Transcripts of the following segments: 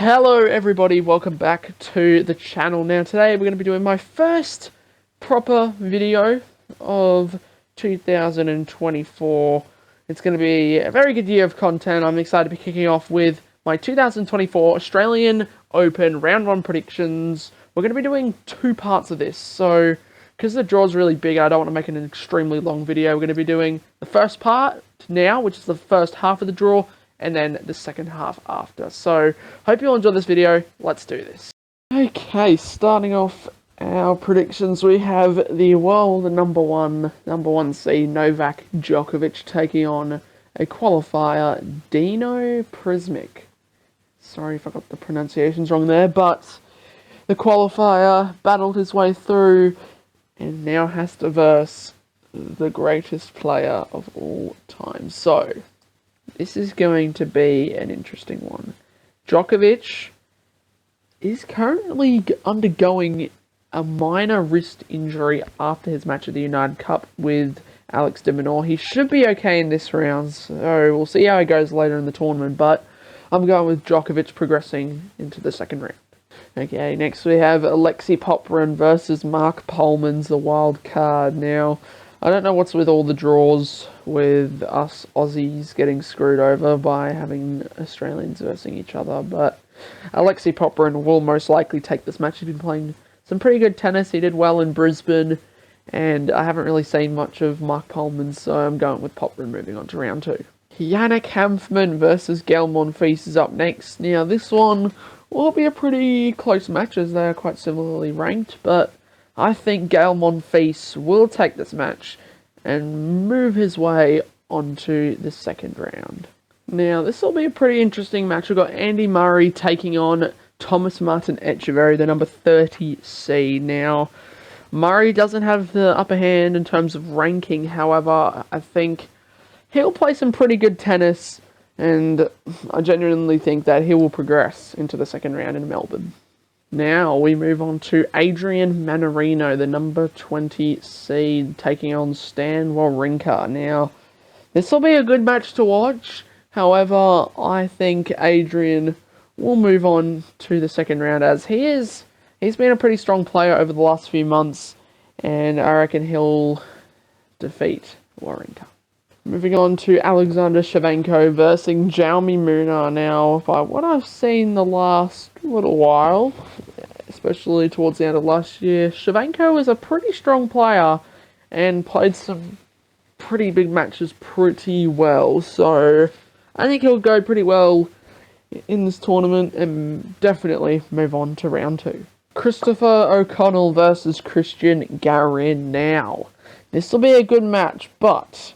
Hello everybody, welcome back to the channel. Now today we're going to be doing my first proper video of 2024. It's going to be a very good year of content. I'm excited to be kicking off with my 2024 Australian Open Round 1 predictions. We're going to be doing two parts of this, so because the draw's really big, I don't want to make it an extremely long video. We're going to be doing the first part now, which is the first half of the draw, and then the second half after. So, hope you all enjoy this video. Let's do this. Okay, starting off our predictions, we have the number one seed Novak Djokovic taking on a qualifier, Dino Prismic. Sorry if I got the pronunciations wrong there, but the qualifier battled his way through and now has to verse the greatest player of all time. So, this is going to be an interesting one. Djokovic is currently undergoing a minor wrist injury after his match at the United Cup with Alex de Minaur. He should be okay in this round, so we'll see how he goes later in the tournament, but I'm going with Djokovic progressing into the second round. Okay, next we have Alexei Popyrin versus Mark Polmans, the wild card. Now, I don't know what's with all the draws with us Aussies getting screwed over by having Australians versing each other, but Alexei Popyrin will most likely take this match. He's been playing some pretty good tennis. He did well in Brisbane, and I haven't really seen much of Mark Polmans, so I'm going with Popyrin moving on to round 2. Yannick Hanfmann versus Gael Monfils is up next. Now, this one will be a pretty close match as they are quite similarly ranked, but I think Gael Monfils will take this match and move his way onto the second round. Now, this will be a pretty interesting match. We've got Andy Murray taking on Thomas Martin Etcheverry, the number 30 seed. Now, Murray doesn't have the upper hand in terms of ranking. However, I think he'll play some pretty good tennis, and I genuinely think that he will progress into the second round in Melbourne. Now we move on to Adrian Mannarino, the number 20 seed, taking on Stan Wawrinka. Now, this will be a good match to watch. However, I think Adrian will move on to the second round as he's been a pretty strong player over the last few months, and I reckon he'll defeat Wawrinka. Moving on to Alexander Shevchenko versus Jaume Munar. Now, by what I've seen the last little while, especially towards the end of last year, Shevchenko is a pretty strong player and played some pretty big matches pretty well. So, I think he'll go pretty well in this tournament and definitely move on to round 2. Christopher O'Connell versus Christian Garin. Now, this will be a good match, but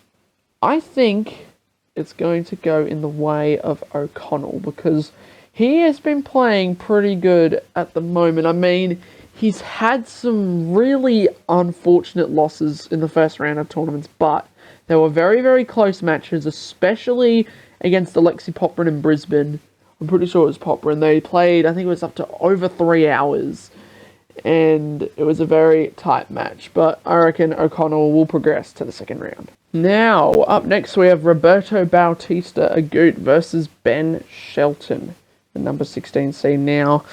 I think it's going to go in the way of O'Connell because he has been playing pretty good at the moment. I mean, he's had some really unfortunate losses in the first round of tournaments, but they were very, very close matches, especially against Alexei Popyrin in Brisbane. I'm pretty sure it was Popyrin. They played, I think it was up to over 3 hours, and it was a very tight match, but I reckon O'Connell will progress to the second round. Now, up next we have Roberto Bautista Agut versus Ben Shelton, the number 16 seed. Now,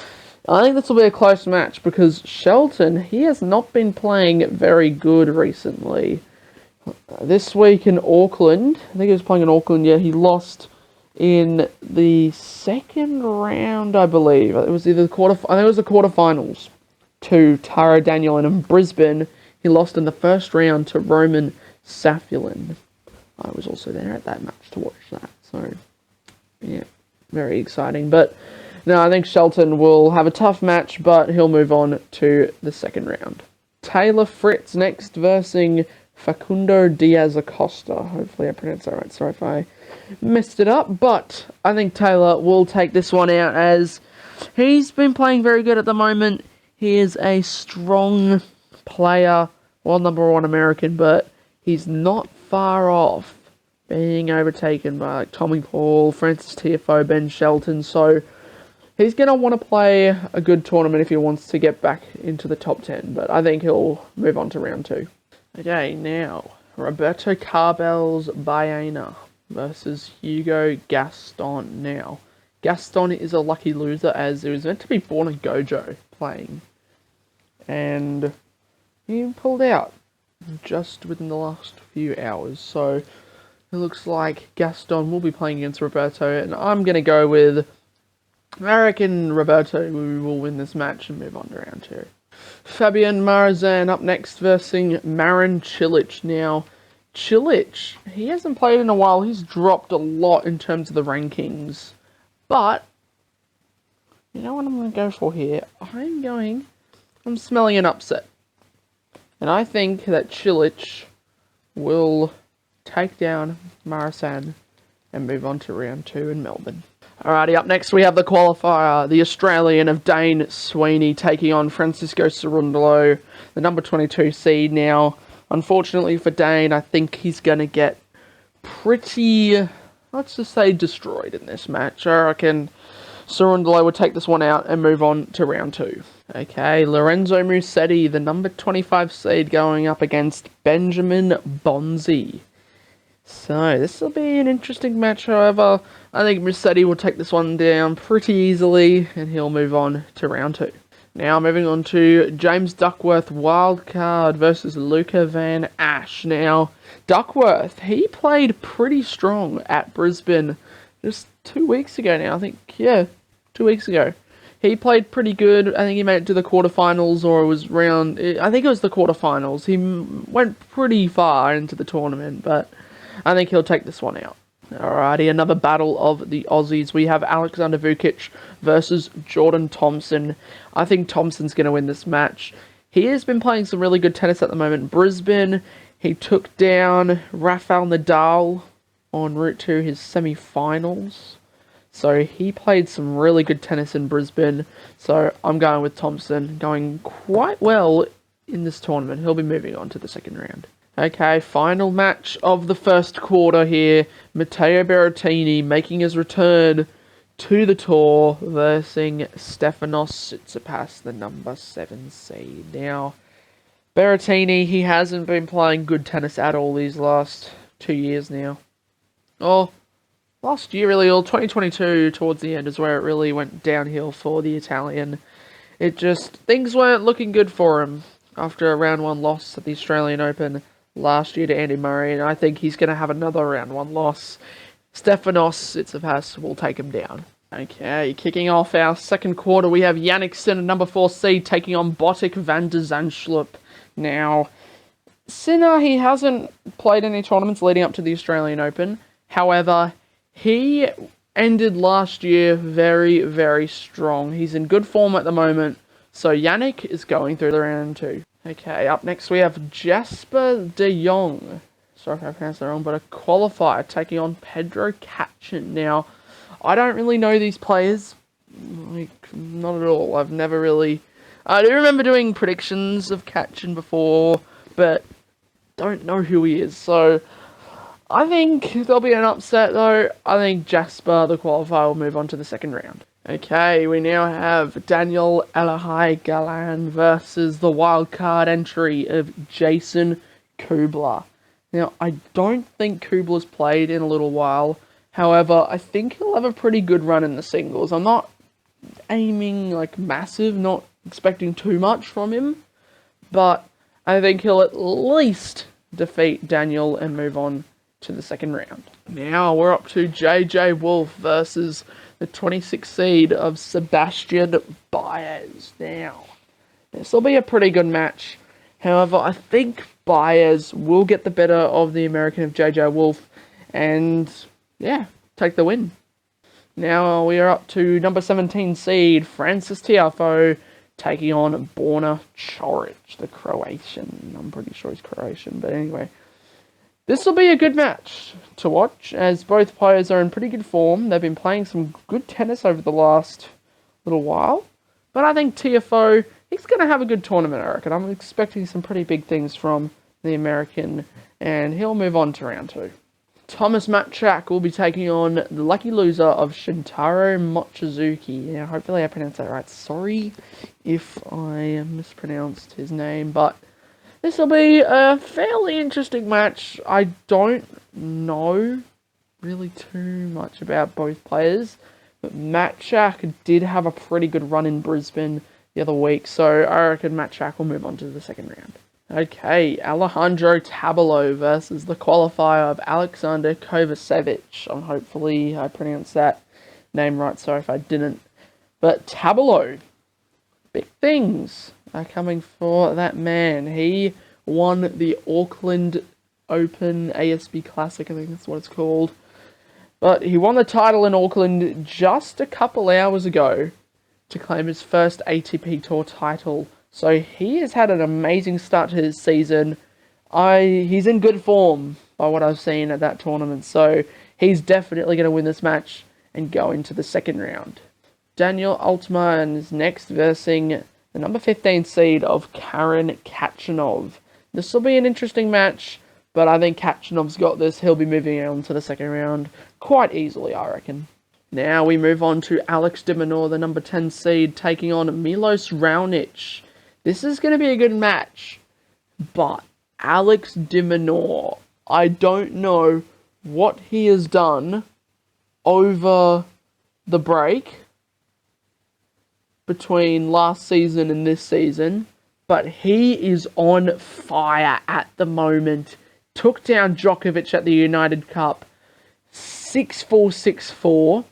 I think this will be a close match because Shelton, he has not been playing very good recently. This week in Auckland, I think he was playing in Auckland, yeah, he lost in the second round, I believe. It was either I think it was the quarterfinals to Taro Daniel, and in Brisbane, he lost in the first round to Roman Safulin. I was also there at that match to watch that, so yeah, very exciting. But no, I think Shelton will have a tough match, but he'll move on to the second round. Taylor Fritz next versing Facundo Diaz Acosta. Hopefully I pronounced that right. Sorry if I messed it up, but I think Taylor will take this one out as he's been playing very good at the moment. He is a strong player, well, number 1 American, but he's not far off being overtaken by like Tommy Paul, Francis Tiafoe, Ben Shelton, so he's going to want to play a good tournament if he wants to get back into the top 10, but I think he'll move on to round 2. Okay, now, Roberto Carlos Baena versus Hugo Gaston. Now, Gaston is a lucky loser as it was meant to be Borna Gojo playing. And he pulled out just within the last few hours. So it looks like Gaston will be playing against Roberto. And I'm going to go with American Roberto, who will win this match and move on to round 2. Fabian Marzan up next versus Marin Cilic. Now, Cilic, he hasn't played in a while. He's dropped a lot in terms of the rankings. But, you know what I'm going to go for here? I'm smelling an upset. And I think that Cilic will take down Marzan and move on to round 2 in Melbourne. Alrighty, up next we have the qualifier, the Australian of Dane Sweeney taking on Francisco Cerundolo, the number 22 seed. Now, unfortunately for Dane, I think he's going to get pretty, let's just say, destroyed in this match. I reckon Cerundolo would take this one out and move on to round 2. Okay, Lorenzo Musetti, the number 25 seed, going up against Benjamin Bonzi. So, this will be an interesting match, however. I think Musetti will take this one down pretty easily, and he'll move on to round 2. Now, moving on to James Duckworth wildcard versus Luca Van Ash. Now, Duckworth, he played pretty strong at Brisbane just 2 weeks ago now. I think, 2 weeks ago. He played pretty good. I think he made it to the quarterfinals, or it was I think it was the quarterfinals. He went pretty far into the tournament, but I think he'll take this one out. Alrighty, another battle of the Aussies. We have Alexander Vukic versus Jordan Thompson. I think Thompson's going to win this match. He has been playing some really good tennis at the moment. Brisbane, he took down Rafael Nadal en route to his semi-finals. So he played some really good tennis in Brisbane. So I'm going with Thompson, going quite well in this tournament. He'll be moving on to the second round. Okay, final match of the first quarter here. Matteo Berrettini making his return to the tour versus Stefanos Tsitsipas, the number 7 seed. Now, Berrettini, he hasn't been playing good tennis at all these last 2 years now. Oh, last year really, or 2022 towards the end is where it really went downhill for the Italian. Things weren't looking good for him after a round 1 loss at the Australian Open last year to Andy Murray, and I think he's going to have another round 1 loss. Stefanos Tsitsipas will take him down. Okay, kicking off our second quarter, we have Jannik Sinner, number 4 seed, taking on Botic van de Zandschulp. Now, Sinner, he hasn't played any tournaments leading up to the Australian Open. However, he ended last year very, very strong. He's in good form at the moment, so Jannik is going through the round 2. Okay, up next we have Jasper de Jong. Sorry if I pronounced that wrong, but a qualifier taking on Pedro Cachin. Now, I don't really know these players. Not at all. I do remember doing predictions of Cachin before, but don't know who he is. So, I think there'll be an upset though. I think Jasper, the qualifier, will move on to the second round. Okay, we now have Daniel Elahai Galan versus the wildcard entry of Jason Kubler. Now, I don't think Kubler's played in a little while. However, I think he'll have a pretty good run in the singles. I'm not aiming massive, not expecting too much from him. But I think he'll at least defeat Daniel and move on to the second round. Now we're up to JJ Wolf versus the 26th seed of Sebastian Baez. Now, this will be a pretty good match. However, I think Baez will get the better of the American of JJ Wolf and, take the win. Now we are up to number 17 seed Francis Tiafoe taking on Borna Coric, the Croatian. I'm pretty sure he's Croatian, but anyway. This will be a good match to watch, as both players are in pretty good form. They've been playing some good tennis over the last little while. But I think Tiafoe, he's going to have a good tournament, I reckon. I'm expecting some pretty big things from the American, and he'll move on to round 2. Thomas Matchak will be taking on the lucky loser of Shintaro Mochizuki. Now, hopefully I pronounced that right. Sorry if I mispronounced his name, but this will be a fairly interesting match. I don't know really too much about both players, But Matchak did have a pretty good run in Brisbane the other week, so I reckon Matchak will move on to the second round. Okay, Alejandro Tabilo versus the qualifier of Alexander Kovacevic. Hopefully I pronounced that name right, sorry if I didn't. But Tabilo, big things are coming for that man. He won the Auckland Open ASB Classic, I think that's what it's called. But he won the title in Auckland just a couple hours ago to claim his first ATP Tour title. So he has had an amazing start to his season. He's in good form by what I've seen at that tournament. So he's definitely going to win this match and go into the second round. Daniel Altman is next versing the number 15 seed of Karen Khachanov. This will be an interesting match, but I think Khachanov's got this. He'll be moving on to the second round quite easily, I reckon. Now we move on to Alex de Minaur, the number 10 seed, taking on Milos Raonic. This is going to be a good match, but Alex de Minaur, I don't know what he has done over the break between last season and this season, but he is on fire at the moment. Took down Djokovic at the United Cup 6-4, 6-4.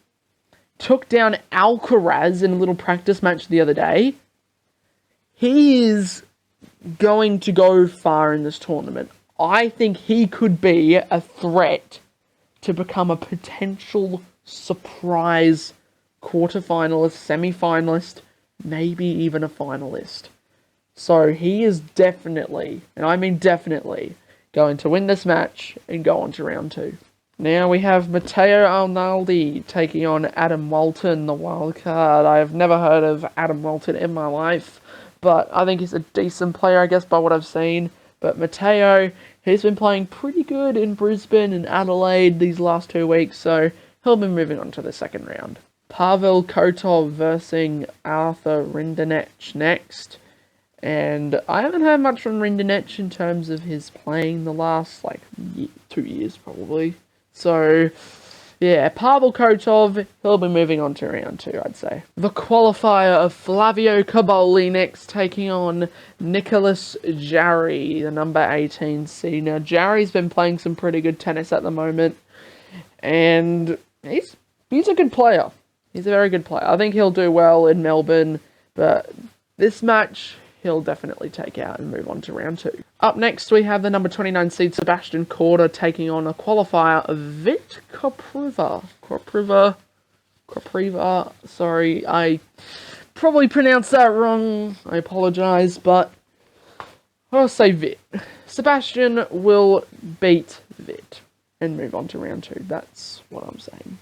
Took down Alcaraz in a little practice match the other day. He is going to go far in this tournament. I think he could be a threat to become a potential surprise quarterfinalist, semi-finalist, maybe even a finalist. So he is definitely, and I mean definitely, going to win this match and go on to round 2. Now we have Matteo Arnaldi taking on Adam Walton, the wild card. I have never heard of Adam Walton in my life, but I think he's a decent player, I guess, by what I've seen. But Matteo, he's been playing pretty good in Brisbane and Adelaide these last 2 weeks, so he'll be moving on to the second round. Pavel Kotov versus Arthur Rinderknech next. And I haven't heard much from Rinderknech in terms of his playing the last, 2 years, probably. So, yeah, Pavel Kotov, he'll be moving on to round 2, I'd say. The qualifier of Flavio Caboli next, taking on Nicholas Jarry, the number 18 seed. Now, Jarry's been playing some pretty good tennis at the moment, and he's a good player. He's a very good player. I think he'll do well in Melbourne, but this match he'll definitely take out and move on to round 2. Up next, we have the number 29 seed Sebastian Korda taking on a qualifier of Vit Kopriva. Kopriva, sorry, I probably pronounced that wrong. I apologize, but I'll say Vit. Sebastian will beat Vit and move on to round 2. That's what I'm saying.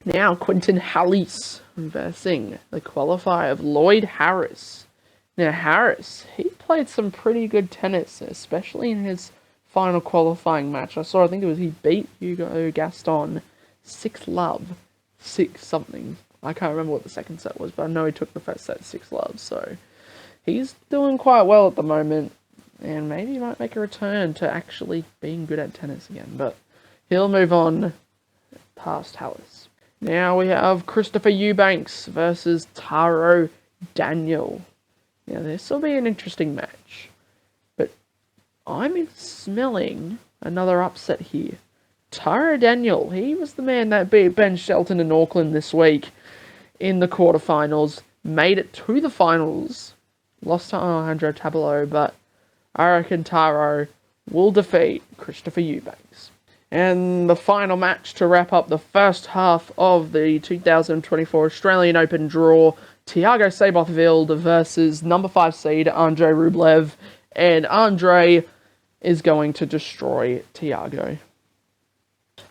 Now, Quentin Halys versing the qualifier of Lloyd Harris. Now, Harris, he played some pretty good tennis, especially in his final qualifying match. I think he beat Hugo Gaston 6-love, 6-something. I can't remember what the second set was, but I know he took the first set 6-love, so he's doing quite well at the moment, and maybe he might make a return to actually being good at tennis again, but he'll move on past Halys. Now we have Christopher Eubanks versus Taro Daniel. Now, this will be an interesting match, but I'm smelling another upset here. Taro Daniel, he was the man that beat Ben Shelton in Auckland this week in the quarterfinals, made it to the finals, lost to Alejandro Tabilo, but I reckon Taro will defeat Christopher Eubanks. And the final match to wrap up the first half of the 2024 Australian Open draw, Thiago Seyboth-Wild versus number 5 seed Andrei Rublev, and Andrei is going to destroy Thiago.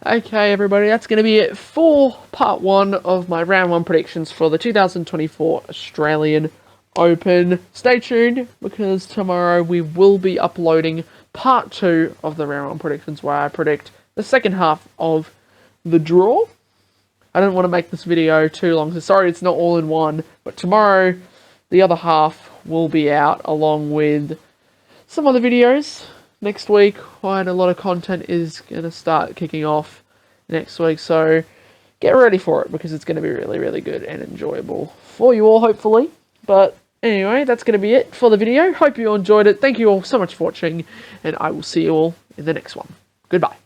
Okay, everybody, that's going to be it for part 1 of my round 1 predictions for the 2024 Australian Open. Stay tuned, because tomorrow we will be uploading part 2 of the round 1 predictions, where I predict the second half of the draw. I don't want to make this video too long, so sorry it's not all in one, but tomorrow the other half will be out along with some other videos. Next week, quite a lot of content is going to start kicking off next week, so get ready for it, because it's going to be really, really good and enjoyable for you all, hopefully. But anyway, that's going to be it for the video. Hope you all enjoyed it. Thank you all so much for watching, and I will see you all in the next one. Goodbye.